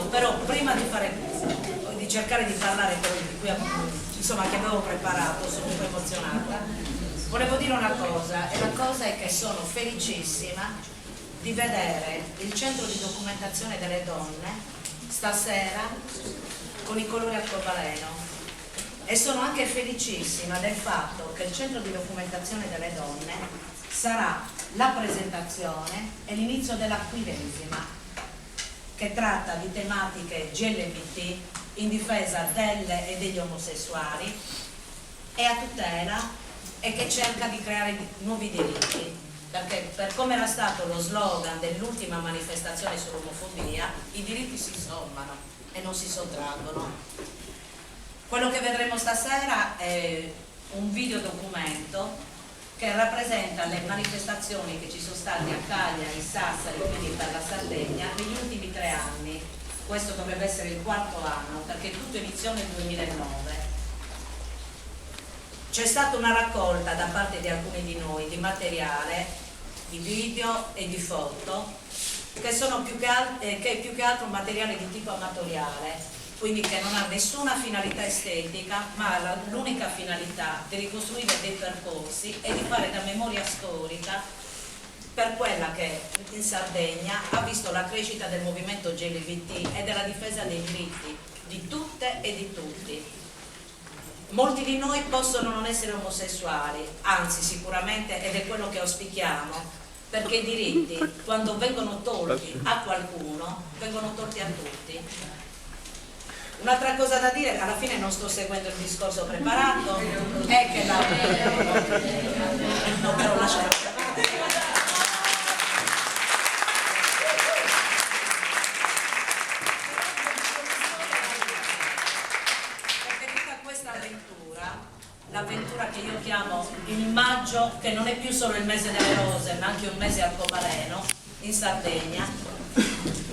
però prima di cercare di parlare di cui, insomma, che avevo preparato, sono un po' emozionata, volevo dire una cosa, e la cosa è che sono felicissima di vedere il centro di documentazione delle donne stasera con i colori arcobaleno, e sono anche felicissima del fatto che il centro di documentazione delle donne sarà la presentazione e l'inizio della 15ª, che tratta di tematiche GLBT in difesa delle e degli omosessuali e a tutela, e che cerca di creare nuovi diritti, perché per come era stato lo slogan dell'ultima manifestazione sull'omofobia, i diritti si sommano e non si sottraggono. Quello che vedremo stasera è un videodocumento che rappresenta le manifestazioni che ci sono state a Cagliari, Sassari, quindi per la Sardegna, negli ultimi 3 anni. Questo dovrebbe essere il 4º anno, perché tutto iniziò nel 2009. C'è stata una raccolta da parte di alcuni di noi di materiale, di video e di foto, che sono più che altro un materiale di tipo amatoriale, quindi che non ha nessuna finalità estetica, ma l'unica finalità di ricostruire dei percorsi e di fare da memoria storica per quella che in Sardegna ha visto la crescita del movimento LGBT e della difesa dei diritti di tutte e di tutti. Molti di noi possono non essere omosessuali, anzi sicuramente, ed è quello che auspichiamo, perché i diritti, quando vengono tolti a qualcuno, vengono tolti a tutti. Un'altra cosa da dire, alla fine non sto seguendo il discorso preparato, è che no, però lasciamo. Perché tutta questa avventura, l'avventura che io chiamo il maggio, che non è più solo il mese delle rose, ma anche un mese arcobaleno in Sardegna,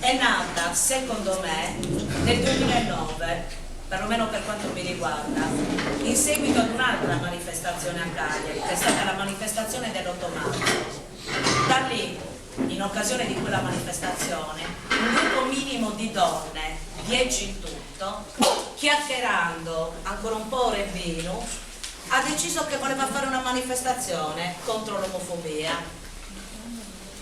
è nata, secondo me, nel 2009, perlomeno per quanto mi riguarda, in seguito ad un'altra manifestazione a Cagliari, che è stata la manifestazione dell'8 maggio. Da lì, in occasione di quella manifestazione, un gruppo minimo di donne, 10 in tutto, chiacchierando ancora un po' Rebbino, ha deciso che voleva fare una manifestazione contro l'omofobia.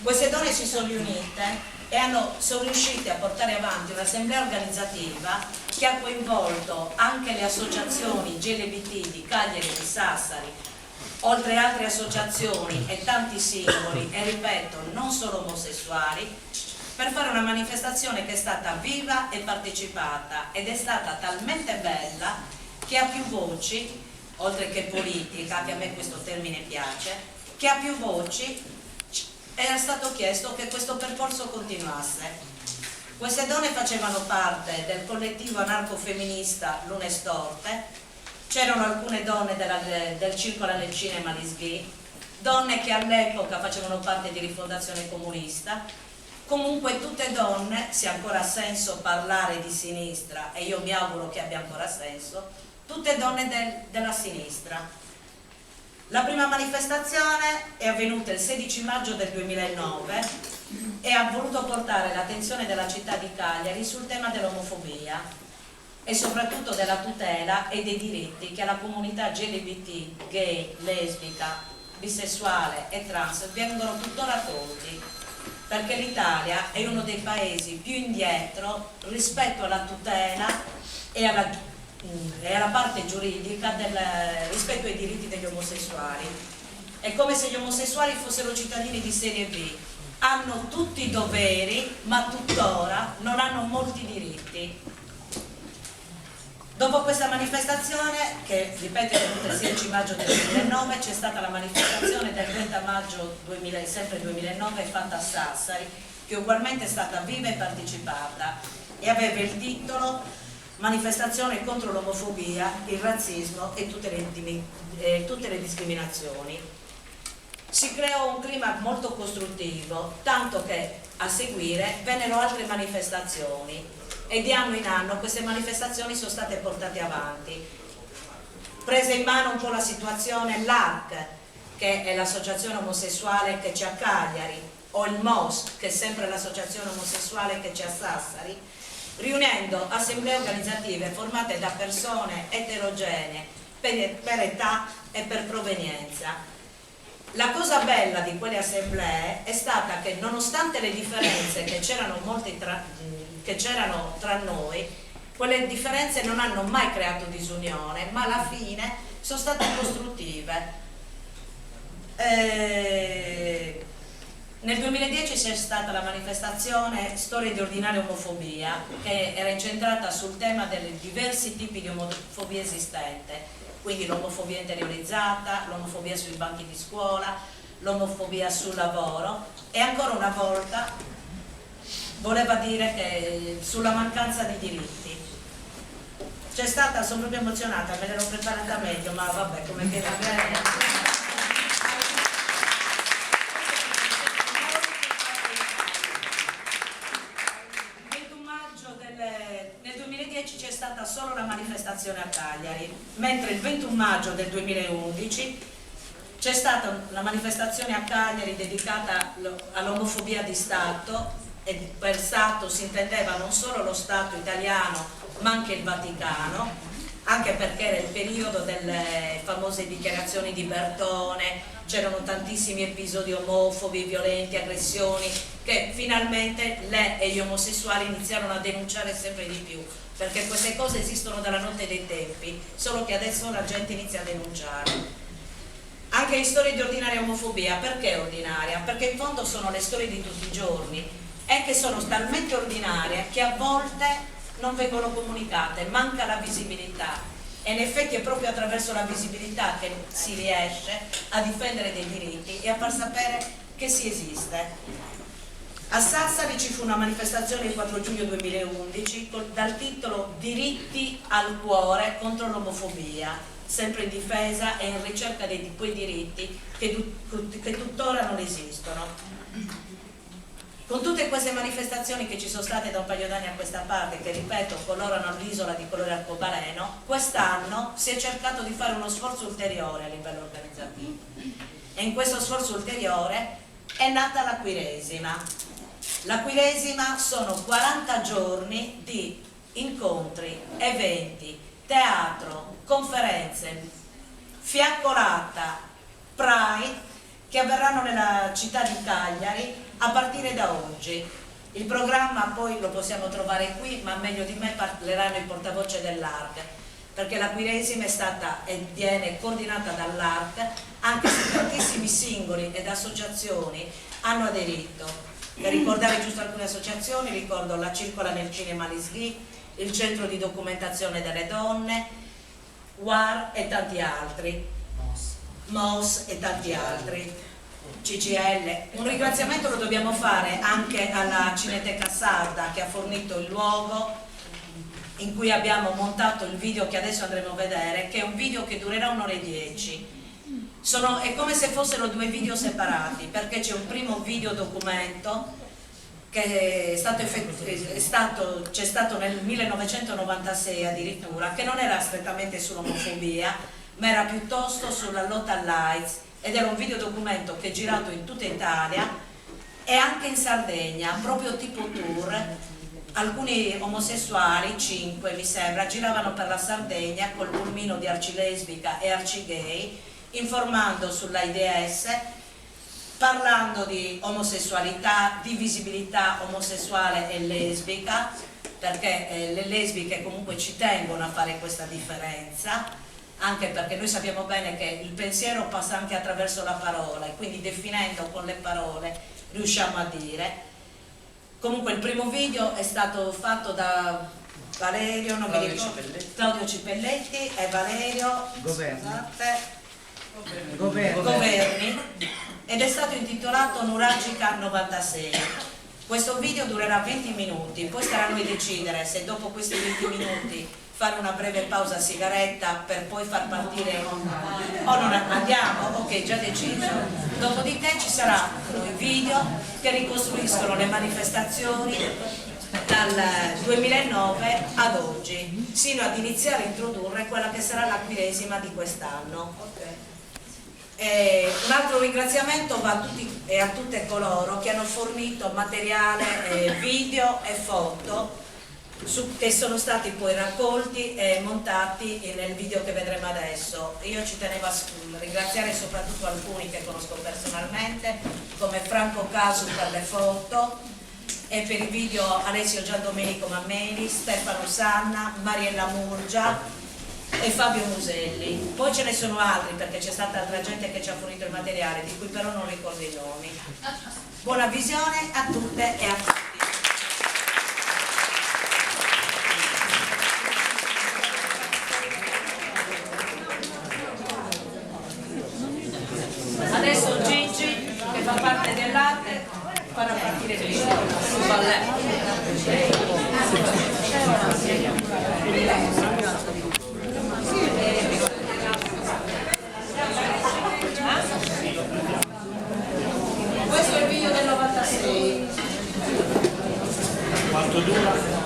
Queste donne si sono riunite e sono riuscite a portare avanti un'assemblea organizzativa che ha coinvolto anche le associazioni LGBT di Cagliari e di Sassari, oltre altre associazioni e tanti singoli, e ripeto, non solo omosessuali, per fare una manifestazione che è stata viva e partecipata, ed è stata talmente bella che ha più voci, oltre che politica, che a me questo termine piace, che ha più voci. Era stato chiesto che questo percorso continuasse. Queste donne facevano parte del collettivo anarcofemminista Lune Storte, c'erano alcune donne del Circolo nel Cinema Lisghi, donne che all'epoca facevano parte di Rifondazione Comunista, comunque tutte donne, se ancora ha senso parlare di sinistra, e io mi auguro che abbia ancora senso, tutte donne della sinistra. La prima manifestazione è avvenuta il 16 maggio del 2009 e ha voluto portare l'attenzione della città di Cagliari sul tema dell'omofobia e soprattutto della tutela e dei diritti che alla comunità LGBT, gay, lesbica, bisessuale e trans vengono tuttora tolti, perché l'Italia è uno dei paesi più indietro rispetto alla tutela e alla parte giuridica rispetto ai diritti degli omosessuali. È come se gli omosessuali fossero cittadini di serie B, hanno tutti i doveri ma tuttora non hanno molti diritti. Dopo questa manifestazione, che ripeto è venuta il 16 maggio del 2009, c'è stata la manifestazione del 30 maggio sempre 2009 fatta a Sassari, che ugualmente è stata viva e partecipata e aveva il titolo Manifestazione contro l'omofobia, il razzismo e tutte le discriminazioni. Si creò un clima molto costruttivo, tanto che a seguire vennero altre manifestazioni e di anno in anno queste manifestazioni sono state portate avanti. Prese in mano un po' la situazione l'ARC, che è l'associazione omosessuale che c'è a Cagliari, o il MOS, che è sempre l'associazione omosessuale che c'è a Sassari, riunendo assemblee organizzative formate da persone eterogenee per età e per provenienza. La cosa bella di quelle assemblee è stata che, nonostante le differenze che c'erano tra noi, quelle differenze non hanno mai creato disunione, ma alla fine sono state costruttive. Nel 2010 c'è stata la manifestazione Storie di ordinaria omofobia, che era incentrata sul tema dei diversi tipi di omofobia esistente, quindi l'omofobia interiorizzata, l'omofobia sui banchi di scuola, l'omofobia sul lavoro, e ancora una volta voleva dire che sulla mancanza di diritti. C'è stata, sono proprio emozionata, me l'ero preparata meglio, ma vabbè, come che va bene. C'è stata solo la manifestazione a Cagliari, mentre il 21 maggio del 2011 c'è stata la manifestazione a Cagliari dedicata all'omofobia di Stato, e per Stato si intendeva non solo lo Stato italiano ma anche il Vaticano, anche perché era il periodo delle famose dichiarazioni di Bertone, c'erano tantissimi episodi omofobi, violenti, aggressioni, che finalmente lei e gli omosessuali iniziarono a denunciare sempre di più, perché queste cose esistono dalla notte dei tempi, solo che adesso la gente inizia a denunciare. Anche le storie di ordinaria omofobia, perché ordinaria? Perché in fondo sono le storie di tutti i giorni, e che sono talmente ordinarie che a volte non vengono comunicate, manca la visibilità, e in effetti è proprio attraverso la visibilità che si riesce a difendere dei diritti e a far sapere che si esiste. A Sassari ci fu una manifestazione il 4 giugno 2011 dal titolo Diritti al cuore contro l'omofobia, sempre in difesa e in ricerca di quei diritti che tuttora non esistono. Con tutte queste manifestazioni che ci sono state da un paio d'anni a questa parte, che ripeto colorano l'isola di colore arcobaleno, quest'anno si è cercato di fare uno sforzo ulteriore a livello organizzativo, e in questo sforzo ulteriore è nata la Quiresima. La Quiresima sono 40 giorni di incontri, eventi, teatro, conferenze, fiaccolata, Pride, che avverranno nella città di Cagliari a partire da oggi. Il programma poi lo possiamo trovare qui, ma meglio di me parleranno i portavoce dell'ARC, perché la Quiresima è stata e viene coordinata dall'ARC, anche se tantissimi singoli ed associazioni hanno aderito. Per ricordare giusto alcune associazioni, ricordo la Circola nel Cinema Lisghi, il Centro di Documentazione delle Donne, WAR e tanti altri, MOS e tanti altri, CCL. Un ringraziamento lo dobbiamo fare anche alla Cineteca Sarda, che ha fornito il luogo in cui abbiamo montato il video che adesso andremo a vedere, che è un video che durerà 1 ora e 10. È come se fossero 2 video separati, perché c'è un primo video documento che c'è stato nel 1996 addirittura, che non era strettamente sull'omofobia, ma era piuttosto sulla lotta all'AIDS, ed era un videodocumento che è girato in tutta Italia e anche in Sardegna, proprio tipo tour. Alcuni omosessuali, 5 mi sembra, giravano per la Sardegna col pulmino di Arcilesbica e Arcigay, informando sull'AIDS, parlando di omosessualità, di visibilità omosessuale e lesbica, perché le lesbiche comunque ci tengono a fare questa differenza, anche perché noi sappiamo bene che il pensiero passa anche attraverso la parola, e quindi definendo con le parole riusciamo a dire. Comunque il primo video è stato fatto da Valerio, non mi ricordo, Claudio Cipelletti e Valerio Governi, ed è stato intitolato Nuragica 96. Questo video durerà 20 minuti, poi starà a noi decidere se dopo questi 20 minuti fare una breve pausa sigaretta per poi far partire o non andiamo, ok, già deciso. Dopodiché ci saranno i video che ricostruiscono le manifestazioni dal 2009 ad oggi, sino ad iniziare a introdurre quella che sarà la Quiresima di quest'anno. Un altro ringraziamento va a tutti e a tutte coloro che hanno fornito materiale, video e foto che sono stati poi raccolti e montati nel video che vedremo adesso. Io ci tenevo a ringraziare soprattutto alcuni che conosco personalmente, come Franco Casu per le foto, e per il video Alessio Giandomenico Mammeli, Stefano Sanna, Mariella Murgia e Fabio Muselli. Poi ce ne sono altri, perché c'è stata altra gente che ci ha fornito il materiale, di cui però non ricordo i nomi. Buona visione a tutte e a tutti. Adesso Gigi, che fa parte dell'arte, farà partire il video sul balletto. Questo è il video del 96. Quanto dura?